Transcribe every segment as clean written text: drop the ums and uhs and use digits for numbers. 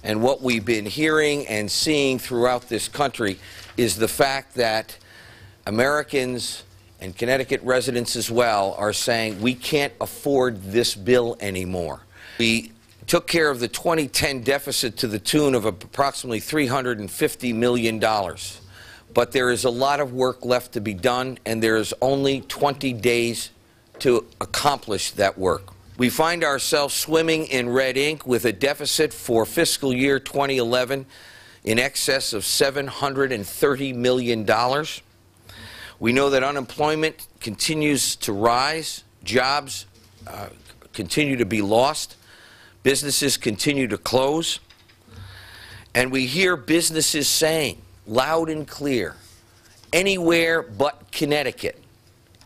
And what we've been hearing and seeing throughout this country is the fact that Americans and Connecticut residents as well are saying we can't afford this bill anymore. We took care of the 2010 deficit to the tune of approximately $350 million. But there is a lot of work left to be done, and there is only 20 days to accomplish that work. We find ourselves swimming in red ink with a deficit for fiscal year 2011 in excess of $730 million. We know that unemployment continues to rise, jobs continue to be lost, businesses continue to close, and we hear businesses saying, loud and clear, anywhere but Connecticut.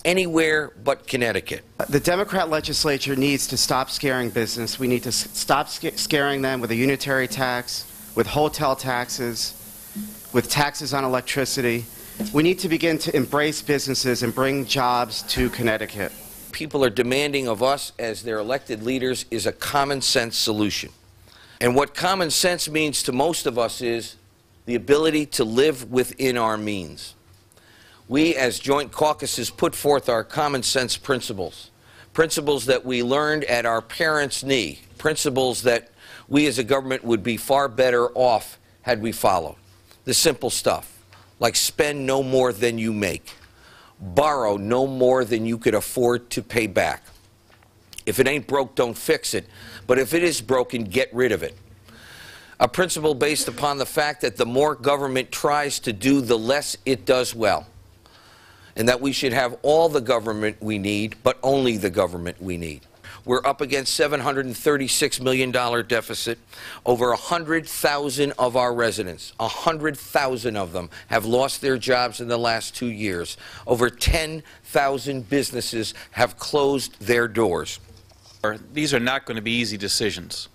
Anywhere but Connecticut. The Democrat legislature needs to stop scaring business. We need to stop scaring them with a unitary tax, with hotel taxes, with taxes on electricity. We need to begin to embrace businesses and bring jobs to Connecticut. People are demanding of us as their elected leaders is a common sense solution. And what common sense means to most of us is the ability to live within our means. We as joint caucuses put forth our common sense principles, principles that we learned at our parents' knee, principles that we as a government would be far better off had we followed. The simple stuff, like spend no more than you make, borrow no more than you could afford to pay back. If it ain't broke, don't fix it, but if it is broken, get rid of it. A principle based upon the fact that the more government tries to do, the less it does well. And that we should have all the government we need, but only the government we need. We're up against $736 million deficit. Over 100,000 of our residents, 100,000 of them, have lost their jobs in the last 2 years. Over 10,000 businesses have closed their doors. These are not going to be easy decisions.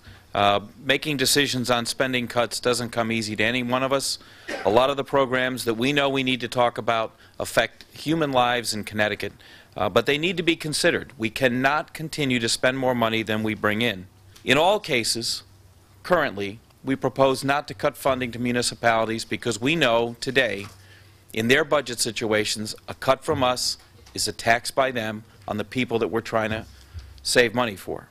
Making decisions on spending cuts doesn't come easy to any one of us. A lot of the programs that we know we need to talk about affect human lives in Connecticut, but they need to be considered. We cannot continue to spend more money than we bring in. In all cases, currently, we propose not to cut funding to municipalities because we know today, in their budget situations, a cut from us is a tax by them on the people that we're trying to save money for.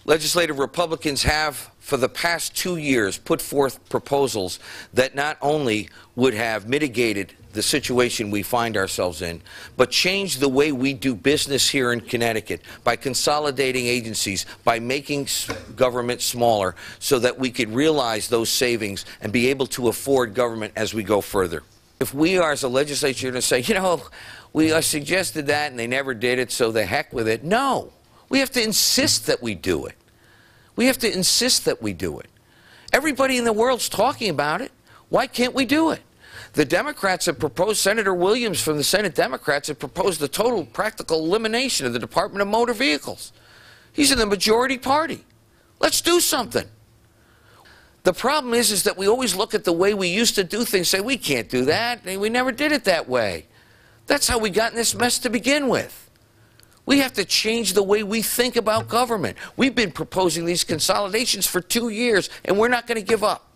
Legislative Republicans have, for the past 2 years, put forth proposals that not only would have mitigated the situation we find ourselves in, but changed the way we do business here in Connecticut by consolidating agencies, by making government smaller so that we could realize those savings and be able to afford government as we go further. If we are, as a legislature, going to say, you know, we suggested that and they never did it, so the heck with it. No. We have to insist that we do it. We have to insist that we do it. Everybody in the world's talking about it. Why can't we do it? The Democrats have proposed, Senator Williams from the Senate Democrats have proposed the total practical elimination of the Department of Motor Vehicles. He's in the majority party. Let's do something. The problem is that we always look at the way we used to do things, say we can't do that, we never did it that way. That's how we got in this mess to begin with. We have to change the way we think about government. We've been proposing these consolidations for 2 years, and we're not going to give up.